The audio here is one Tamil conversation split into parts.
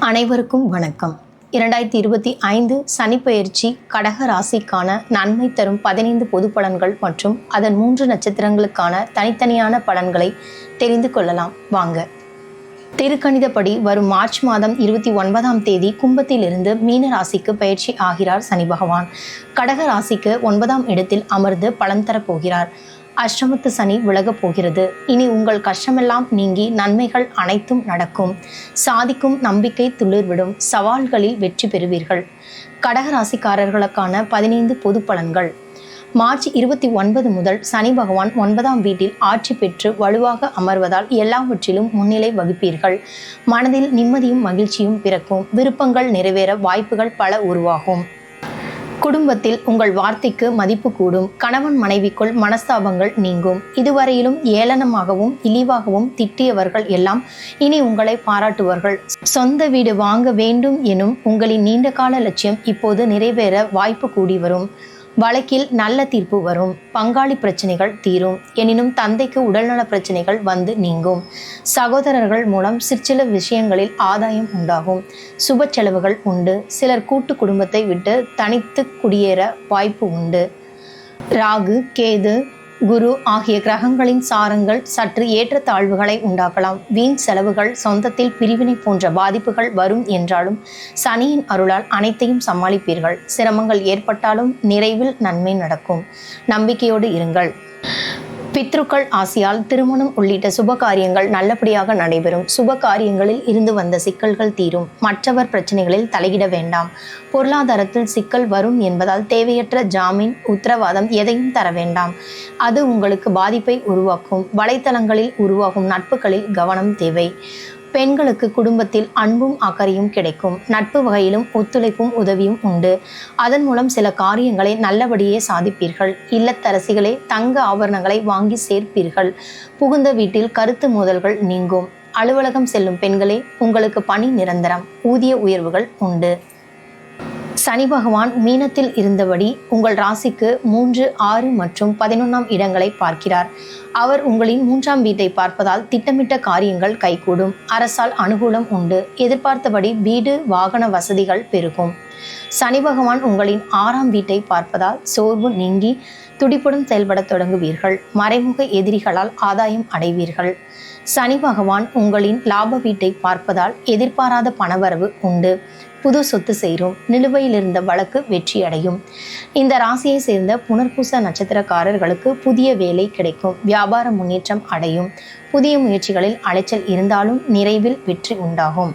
அனைவருக்கும் வணக்கம். 2025 சனிப்பெயர்ச்சி கடக ராசிக்கான நன்மை தரும் 15 பொது பலன்கள் மற்றும் அதன் 3 நட்சத்திரங்களுக்கான தனித்தனியான பலன்களை தெரிந்து கொள்ளலாம். வாங்க. திருக்கணிதப்படி வரும் மார்ச் மாதம் 29ஆம் தேதி கும்பத்திலிருந்து மீன ராசிக்கு பயிற்சி ஆகிறார் சனி பகவான். கடக ராசிக்கு 9ஆம் இடத்தில் அமர்ந்து பலன் தரப்போகிறார். அஷ்டமத்து சனி விலகப் போகிறது. இனி உங்கள் கஷ்டமெல்லாம் நீங்கி நன்மைகள் அனைத்தும் நடக்கும். சாதிக்கும் நம்பிக்கை துளிர்விடும். சவால்களில் வெற்றி பெறுவீர்கள். கடகராசிக்காரர்களுக்கான 15 பொது பலன்கள். மார்ச் 29 முதல் சனி பகவான் 9ஆம் வீட்டில் ஆட்சி பெற்று வலுவாக அமர்வதால் எல்லாவற்றிலும் முன்னிலை வகிப்பீர்கள். மனதில் நிம்மதியும் மகிழ்ச்சியும் பிறக்கும். விருப்பங்கள் நிறைவேற வாய்ப்புகள் பல உருவாகும். குடும்பத்தில் உங்கள் வார்த்தைக்கு மதிப்பு கூடும். கணவன் மனைவிக்குள் மனஸ்தாபங்கள் நீங்கும். இதுவரையிலும் ஏளனமாகவும் இழிவாகவும் திட்டியவர்கள் எல்லாம் இனி உங்களை பாராட்டுவார்கள். சொந்த வீடு வாங்க வேண்டும் எனும் உங்களின் நீண்டகால லட்சியம் இப்போது நிறைவேற வாய்ப்பு கூடி வரும். வழக்கில் நல்ல தீர்ப்பு வரும். பங்காளி பிரச்சனைகள் தீரும். எனினும் தந்தைக்கு உடல்நல பிரச்சனைகள் வந்து நீங்கும். சகோதரர்கள் மூலம் சிற்சில விஷயங்களில் ஆதாயம் உண்டாகும். சுப செலவுகள் உண்டு. சிலர் கூட்டு குடும்பத்தை விட்டு தனித்து குடியேற வாய்ப்பு உண்டு. ராகு, கேது, குரு ஆகிய கிரகங்களின் சாரங்கள் சற்று ஏற்றத்தாழ்வுகளை உண்டாக்கலாம். வீண் செலவுகள், சொந்தத்தில் பிரிவினை போன்ற பாதிப்புகள் வரும் என்றாலும் சனியின் அருளால் அனைத்தையும் சமாளிப்பீர்கள். சிரமங்கள் ஏற்பட்டாலும் நிறைவில் நன்மை நடக்கும். நம்பிக்கையோடு இருங்கள். பித்ருக்கள் ஆசியால் திருமணம் உள்ளிட்ட சுப காரியங்கள் நல்லபடியாக நடைபெறும். சுப காரியங்களில் இருந்து வந்த சிக்கல்கள் தீரும். மற்றவர் பிரச்சனைகளில் தலையிட வேண்டாம். பொருளாதாரத்தில் சிக்கல் வரும் என்பதால் தேவையற்ற ஜாமீன், உத்தரவாதம் எதையும் தர வேண்டாம். அது உங்களுக்கு பாதிப்பை உருவாக்கும். வலைத்தளங்களில் உருவாகும் நட்புகளில் கவனம் தேவை. பெண்களுக்கு குடும்பத்தில் அன்பும் அக்கறையும் கிடைக்கும். நட்பு வகையிலும் ஒத்துழைப்பும் உதவியும் உண்டு. அதன் மூலம் சில காரியங்களை நல்லபடியே சாதிப்பீர்கள். இல்லத்தரசிகளே தங்க ஆபரணங்களை வாங்கி சேர்ப்பீர்கள். புகுந்த வீட்டில் கருத்து மோதல்கள் நீங்கும். அலுவலகம் செல்லும் பெண்களே உங்களுக்கு பணி நிரந்தரம். ஊதிய உயர்வுகள் உண்டு. சனி பகவான் மீனத்தில் இருந்தபடி உங்கள் ராசிக்கு 3, 6 மற்றும் 11ஆம் இடங்களை பார்க்கிறார். அவர் உங்களின் 3ஆம் வீட்டை பார்ப்பதால் திட்டமிட்ட காரியங்கள் கைகூடும். அரசால் அனுகூலம் உண்டு. எதிர்பார்த்தபடி வீடு, வாகன வசதிகள் பெருகும். சனி பகவான் உங்களின் 6ஆம் வீட்டை பார்ப்பதால் சோர்வு நீங்கி துடிப்புடன் செயல்பட தொடங்குவீர்கள். மறைமுக எதிரிகளால் ஆதாயம் அடைவீர்கள். சனி பகவான் உங்களின் லாப வீட்டை பார்ப்பதால் எதிர்பாராத பணவரவு உண்டு. புது சொத்து சேரும். நிலுவையில் இருந்த வழக்கு வெற்றியடையும். இந்த ராசியை சேர்ந்த புனர்பூச நட்சத்திரக்காரர்களுக்கு புதிய வேலை கிடைக்கும். வியாபார முன்னேற்றம் அடையும். புதிய முயற்சிகளில் அலைச்சல் இருந்தாலும் நிறைவில் வெற்றி உண்டாகும்.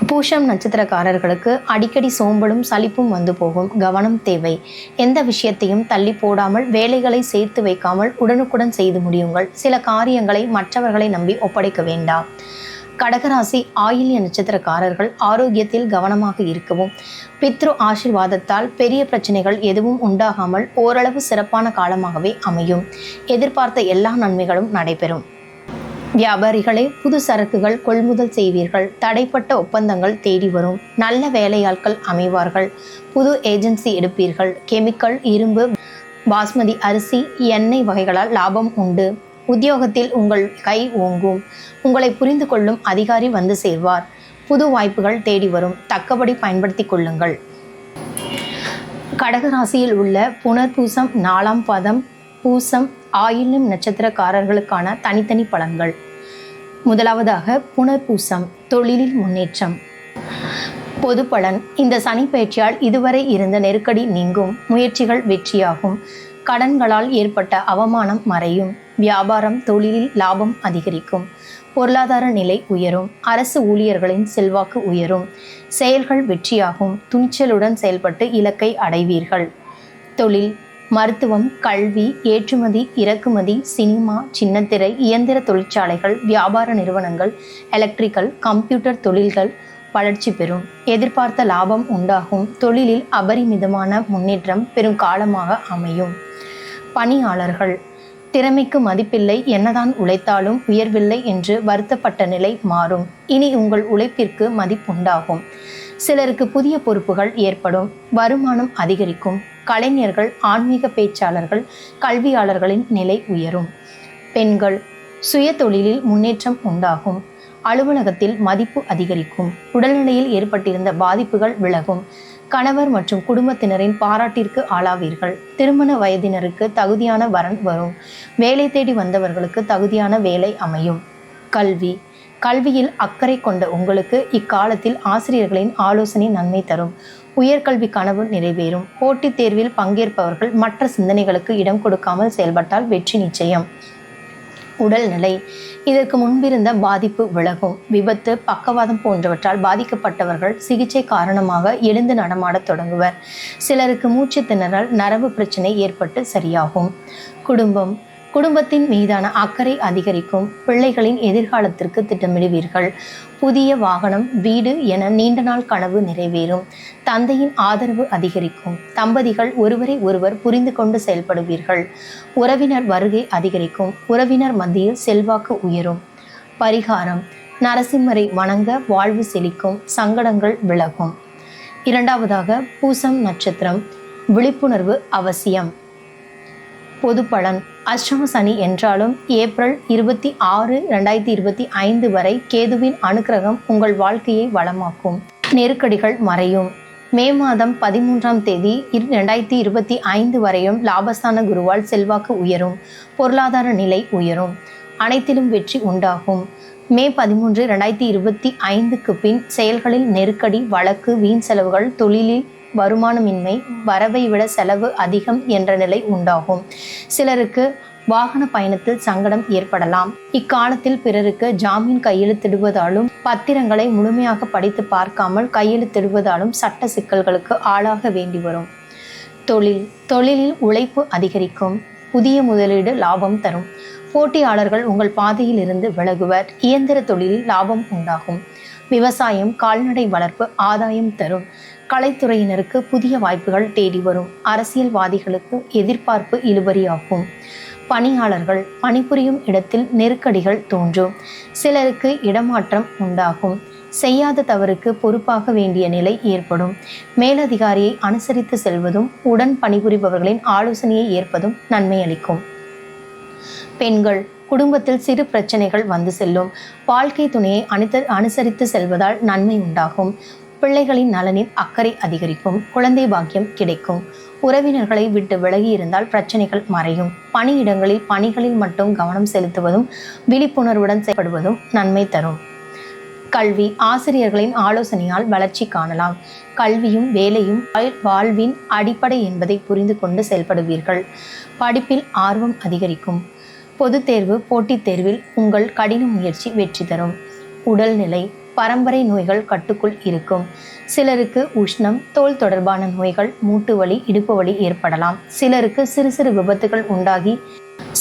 பூஷம் நட்சத்திரக்காரர்களுக்கு அடிக்கடி சோம்பலும் சலிப்பும் வந்து போகும். கவனம் தேவை. எந்த விஷயத்தையும் தள்ளி போடாமல், வேலைகளை சேர்த்து வைக்காமல் உடனுக்குடன் செய்து முடியுங்கள். சில காரியங்களை மற்றவர்களை நம்பி ஒப்படைக்க வேண்டாம். கடகராசி ஆயில்ய நட்சத்திரக்காரர்கள் ஆரோக்கியத்தில் கவனமாக இருக்கவும். பித்ரு ஆசீர்வாதத்தால் பெரிய பிரச்சனைகள் எதுவும் உண்டாகாமல் ஓரளவு சிறப்பான காலமாகவே அமையும். எதிர்பார்த்த எல்லா நன்மைகளும் நடைபெறும். வியாபாரிகளே புது சரக்குகள் கொள்முதல் செய்வீர்கள். தடைப்பட்ட ஒப்பந்தங்கள் தேடி வரும். நல்ல வேலையாட்கள் அமைவார்கள். புது ஏஜென்சி எடுப்பீர்கள். கெமிக்கல், இரும்பு, பாஸ்மதி அரிசி, எண்ணெய் வகைகளால் லாபம் உண்டு. உத்தியோகத்தில் உங்கள் கை ஓங்கும். உங்களை புரிந்து கொள்ளும் அதிகாரி வந்து சேர்வார். புது வாய்ப்புகள் தேடி வரும். தக்கபடி பயன்படுத்தி கொள்ளுங்கள். கடகராசியில் உள்ள புனர்பூசம், 4ஆம் பாதம், பூசம், ஆயில்யம் நட்சத்திரக்காரர்களுக்கான தனித்தனி பலன்கள். முதலாவதாக புனர்பூசம், தொழிலில் முன்னேற்றம். பொது பலன். இந்த சனி பயிற்சியால் இதுவரை இருந்த நெருக்கடி நீங்கும். முயற்சிகள் வெற்றியாகும். கடன்களால் ஏற்பட்ட அவமானம் மறையும். வியாபாரம், தொழிலில் லாபம் அதிகரிக்கும். பொருளாதார நிலை உயரும். அரசு ஊழியர்களின் செல்வாக்கு உயரும். செயல்கள் வெற்றியாகும். துணிச்சலுடன் செயல்பட்டு இலக்கை அடைவீர்கள். தொழில், மருத்துவம், கல்வி, ஏற்றுமதி, இறக்குமதி, சினிமா, சின்னத்திரை, இயந்திர தொழிற்சாலைகள், வியாபார நிறுவனங்கள், எலக்ட்ரிக்கல், கம்ப்யூட்டர் தொழில்கள் வளர்ச்சி பெறும். எதிர்பார்த்த லாபம் உண்டாகும். தொழிலில் அபரிமிதமான முன்னேற்றம் பெரும் காலமாக அமையும். பணியாளர்கள், திறமைக்கு மதிப்பில்லை, என்னதான் உழைத்தாலும் உயர்வில்லை என்று வருத்தப்பட்ட நிலை மாறும். இனி உங்கள் உழைப்பிற்கு மதிப்புண்டாகும். சிலருக்கு புதிய பொறுப்புகள் ஏற்படும். வருமானம் அதிகரிக்கும். கலைஞர்கள், ஆன்மீக பேச்சாளர்கள், கல்வியாளர்களின் நிலை உயரும். பெண்கள், சுய தொழிலில் முன்னேற்றம் உண்டாகும். அலுவலகத்தில் மதிப்பு அதிகரிக்கும். உடல்நிலையில் ஏற்பட்டிருந்த பாதிப்புகள் விலகும். கணவர் மற்றும் குடும்பத்தினரின் பாராட்டிற்கு ஆளாவீர்கள். திருமண வயதினருக்கு தகுதியான வரன் வரும். வேலை தேடி வந்தவர்களுக்கு தகுதியான வேலை அமையும். கல்வியில் அக்கறை கொண்ட உங்களுக்கு இக்காலத்தில் ஆசிரியர்களின் ஆலோசனை நன்மை தரும். உயர்கல்வி கனவு நிறைவேறும். போட்டித் தேர்வில் பங்கேற்பவர்கள் மற்ற சிந்தனைகளுக்கு இடம் கொடுக்காமல் செயல்பட்டால் வெற்றி நிச்சயம். உடல்நிலை இதற்கு முன்பிருந்த பாதிப்பு விலகும். விபத்து, பக்கவாதம் போன்றவற்றால் பாதிக்கப்பட்டவர்கள் சிகிச்சை காரணமாக எழுந்து நடமாடத் தொடங்குவர். சிலருக்கு மூச்சு திணறல், நரம்பு பிரச்சனை ஏற்பட்டு சரியாகும். குடும்பத்தின் மீதான அக்கறை அதிகரிக்கும். பிள்ளைகளின் எதிர்காலத்திற்கு திட்டமிடுவீர்கள். புதிய வாகனம், வீடு என நீண்ட நாள் கனவு நிறைவேறும். தந்தையின் ஆதரவு அதிகரிக்கும். தம்பதிகள் ஒருவரை ஒருவர் புரிந்து கொண்டு செயல்படுவீர்கள். உறவினர் வருகை அதிகரிக்கும். உறவினர் மத்தியில் செல்வாக்கு உயரும். பரிகாரம்: நரசிம்மரை வணங்க வாழ்வு செழிக்கும். சங்கடங்கள் விலகும். இரண்டாவதாக, பூசம் நட்சத்திரம். விழிப்புணர்வு அவசியம். பொது பலன்: அஷ்டம சனி என்றாலும் ஏப்ரல் 26, 2025 வரை கேதுவின் அனுக்கிரகம் உங்கள் வாழ்க்கையை வளமாக்கும். நெருக்கடிகள் மறையும். மே மாதம் 13ஆம் தேதி 2025 வரையும் லாபஸ்தான குருவால் செல்வாக்கு உயரும். பொருளாதார நிலை உயரும். அனைத்திலும் வெற்றி உண்டாகும். மே 13, 2025க்கு பின் செயல்களில் நெருக்கடி, வழக்கு, வீண் செலவுகள், தொழிலில் வருமானமின்மை, வரவை விட செலவு அதிகம் என்ற நிலை உண்டாகும். சிலருக்கு வாகன பயணத்தில் சங்கடம் ஏற்படலாம். இக்காலத்தில் பிறருக்கு ஜாமீன் கையெழுத்திடுவதாலும், பத்திரங்களை முழுமையாக படித்து பார்க்காமல் கையெழுத்திடுவதாலும் சட்ட சிக்கல்களுக்கு ஆளாக வேண்டி வரும். தொழிலில் உழைப்பு அதிகரிக்கும். புதிய முதலீடு லாபம் தரும். போட்டியாளர்கள் உங்கள் பாதையில் இருந்து விலகுவர். இயந்திர தொழிலில் லாபம் உண்டாகும். விவசாயம், கால்நடை வளர்ப்பு ஆதாயம் தரும். கலைத்துறையினருக்கு புதிய வாய்ப்புகள் தேடி வரும். அரசியல்வாதிகளுக்கு எதிர்பார்ப்பு இழுபறியாகும். பணியாளர்கள் பணிபுரியும் இடத்தில் நெருக்கடிகள் தோன்றும். சிலருக்கு இடமாற்றம் உண்டாகும். செய்யாத தவறுக்கு பொறுப்பாக வேண்டிய நிலை ஏற்படும். மேலதிகாரியை அனுசரித்து செல்வதும் உடன் பணிபுரிபவர்களின் ஆலோசனையை ஏற்பதும் நன்மை அளிக்கும். பெண்கள் குடும்பத்தில் சிறு பிரச்சனைகள் வந்து செல்லும். வாழ்க்கை துணையை அனுசரித்து செல்வதால் நன்மை உண்டாகும். பிள்ளைகளின் நலனில் அக்கறை அதிகரிக்கும். குழந்தை பாக்கியம் கிடைக்கும். உறவினர்களை விட்டு விலகி இருந்தால் பிரச்சனைகள் மறையும். பணியிடங்களில் பணிகளில் மட்டும் கவனம் செலுத்துவதும் விழிப்புணர்வுடன் செயல்படுவதும் நன்மை தரும். கல்வி ஆசிரியர்களின் ஆலோசனையால் வளர்ச்சி காணலாம். கல்வியும் வேலையும் வாழ்வின் அடிப்படை என்பதை புரிந்து கொண்டு செயல்படுவீர்கள். படிப்பில் ஆர்வம் அதிகரிக்கும். பொதுத் தேர்வு, போட்டித் தேர்வில் உங்கள் கடின முயற்சி வெற்றி தரும். உடல்நிலை பரம்பரை நோய்கள் கட்டுக்குள் இருக்கும். சிலருக்கு உஷ்ணம், தோல் தொடர்பான நோய்கள், மூட்டு வலி, இடுப்பு வலி ஏற்படலாம். சிலருக்கு சிறு சிறு விபத்துகள் உண்டாகி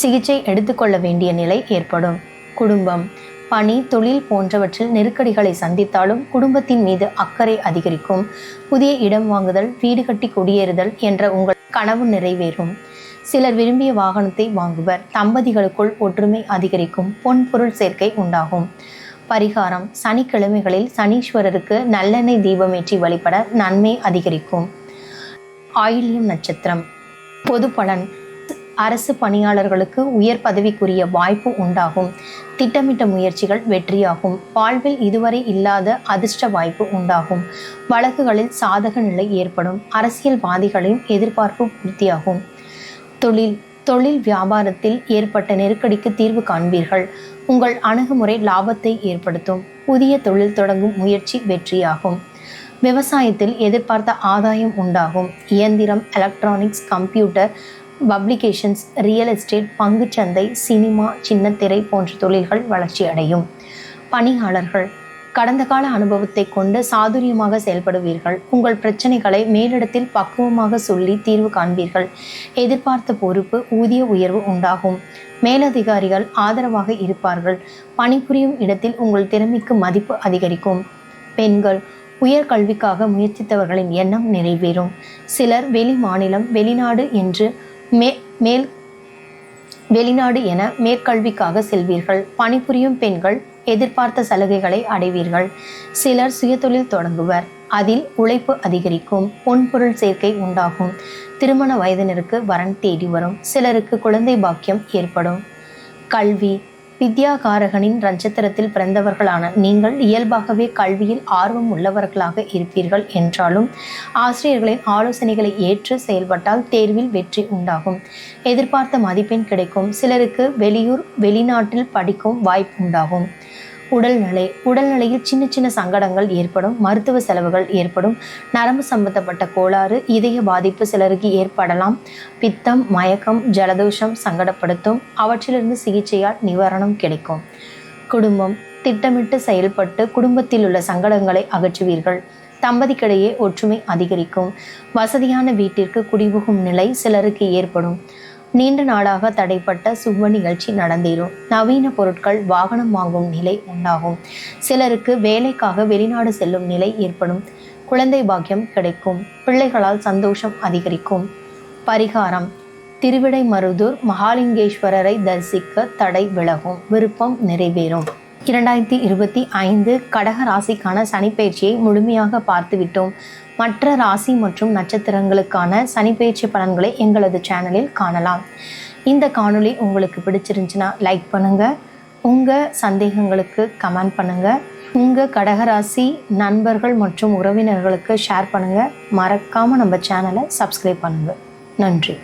சிகிச்சை எடுத்துக்கொள்ள வேண்டிய நிலை ஏற்படும். குடும்பம் பணி, தொழில் போன்றவற்றில் நெருக்கடிகளை சந்தித்தாலும் குடும்பத்தின் மீது அக்கறை அதிகரிக்கும். புதிய இடம் வாங்குதல், வீடு கட்டி குடியேறுதல் என்ற உங்கள் கனவு நிறைவேறும். சிலர் விரும்பிய வாகனத்தை வாங்குவர். தம்பதிகளுக்குள் ஒற்றுமை அதிகரிக்கும். பொன்பொருள் சேர்க்கை உண்டாகும். பரிகாரம்: சனிக்கிழமைகளில் சனீஸ்வரருக்கு நல்லெண்ணெய் தீபமேற்றி வழிபட நன்மை அதிகரிக்கும். ஆயில்யம் நட்சத்திரம். பொது பலன்: அரசு பணியாளர்களுக்கு உயர் பதவிக்குரிய வாய்ப்பு உண்டாகும். திட்டமிட்ட முயற்சிகள் வெற்றியாகும். வாழ்வில் இதுவரை இல்லாத அதிர்ஷ்ட வாய்ப்பு உண்டாகும். வழக்குகளில் சாதக நிலை ஏற்படும். அரசியல்வாதிகளின் எதிர்பார்ப்பு பூர்த்தியாகும். தொழில் வியாபாரத்தில் ஏற்பட்ட நெருக்கடிக்கு தீர்வு காண்பீர்கள். உங்கள் அணுகுமுறை லாபத்தை ஏற்படுத்தும். புதிய தொழில் தொடங்கும் முயற்சி வெற்றியாகும். விவசாயத்தில் எதிர்பார்த்த ஆதாயம் உண்டாகும். இயந்திரம், electronics, computer, publications, real estate, பங்குச்சந்தை, சினிமா, சின்னத்திரை போன்ற தொழில்கள் வளர்ச்சி அடையும். பணியாளர்கள் கடந்த கால அனுபவத்தை கொண்டு சாதுரியமாக செயல்படுவீர்கள். உங்கள் பிரச்சனைகளை மேலிடத்தில் பக்குவமாக சொல்லி தீர்வு காண்பீர்கள். எதிர்பார்த்த பொறுப்பு, ஊதிய உயர்வு உண்டாகும். மேலதிகாரிகள் ஆதரவாக இருப்பார்கள். பணிபுரியும் இடத்தில் உங்கள் திறமைக்கு மதிப்பு அதிகரிக்கும். பெண்கள் உயர்கல்விக்காக முயற்சித்தவர்களின் எண்ணம் நிறைவேறும். சிலர் வெளி மாநிலம், வெளிநாடு என மேற்கல்விக்காக செல்வீர்கள். பணிபுரியும் பெண்கள் எதிர்பார்த்த சலுகைகளை அடைவீர்கள். சிலர் சுயதொழில் தொடங்குவர். அதில் உழைப்பு அதிகரிக்கும். பொன்பொருள் சேர்க்கை உண்டாகும். திருமண வயதினருக்கு வரன் தேடி வரும். சிலருக்கு குழந்தை பாக்கியம் ஏற்படும். கல்வி வித்யாகாரகனின் நட்சத்திரத்தில் பிறந்தவர்களான நீங்கள் இயல்பாகவே கல்வியில் ஆர்வம் உள்ளவர்களாக இருப்பீர்கள் என்றாலும் ஆசிரியர்களின் ஆலோசனைகளை ஏற்று செயல்பட்டால் தேர்வில் வெற்றி உண்டாகும். எதிர்பார்த்த மதிப்பெண் கிடைக்கும். சிலருக்கு வெளிநாட்டில் படிக்கும் வாய்ப்பு உண்டாகும். உடல்நிலையில் சின்ன சின்ன சங்கடங்கள் ஏற்படும். மருத்துவ செலவுகள் ஏற்படும். நரம்பு சம்பந்தப்பட்ட கோளாறு, இதய பாதிப்பு சிலருக்கு ஏற்படலாம். பித்தம், மயக்கம், ஜலதோஷம் சங்கடப்படுத்தும். அவற்றிலிருந்து சிகிச்சையால் நிவாரணம் கிடைக்கும். குடும்பம் திட்டமிட்டு செயல்பட்டு குடும்பத்தில் உள்ள சங்கடங்களை அகற்றுவீர்கள். தம்பதிக்கிடையே ஒற்றுமை அதிகரிக்கும். வசதியான வீட்டிற்கு குடிபுகும் நிலை சிலருக்கு ஏற்படும். நீண்ட நாளாக தடைப்பட்ட சுப நிகழ்ச்சி நடந்தேறும். நவீன பொருட்கள், வாகனம் வாங்கும் நிலை உண்டாகும். சிலருக்கு வேலைக்காக வெளிநாடு செல்லும் நிலை ஏற்படும். குழந்தை பாக்கியம் கிடைக்கும். பிள்ளைகளால் சந்தோஷம் அதிகரிக்கும். பரிகாரம்: திருவிடைமருதூர் மகாலிங்கேஸ்வரரை தரிசிக்க தடை விலகும். விருப்பம் நிறைவேறும். 2025 கடக ராசிக்கான சனிப்பெயர்ச்சியை முழுமையாக பார்த்துவிட்டோம். மற்ற ராசி மற்றும் நட்சத்திரங்களுக்கான சனிப்பெயர்ச்சி பலன்களை எங்களது சேனலில் காணலாம். இந்த காணொளி உங்களுக்கு பிடிச்சிருந்துச்சுன்னா லைக் பண்ணுங்கள். உங்கள் சந்தேகங்களுக்கு கமெண்ட் பண்ணுங்கள். உங்கள் கடகராசி நண்பர்கள் மற்றும் உறவினர்களுக்கு ஷேர் பண்ணுங்கள். மறக்காமல் நம்ம சேனலை சப்ஸ்கிரைப் பண்ணுங்கள். நன்றி.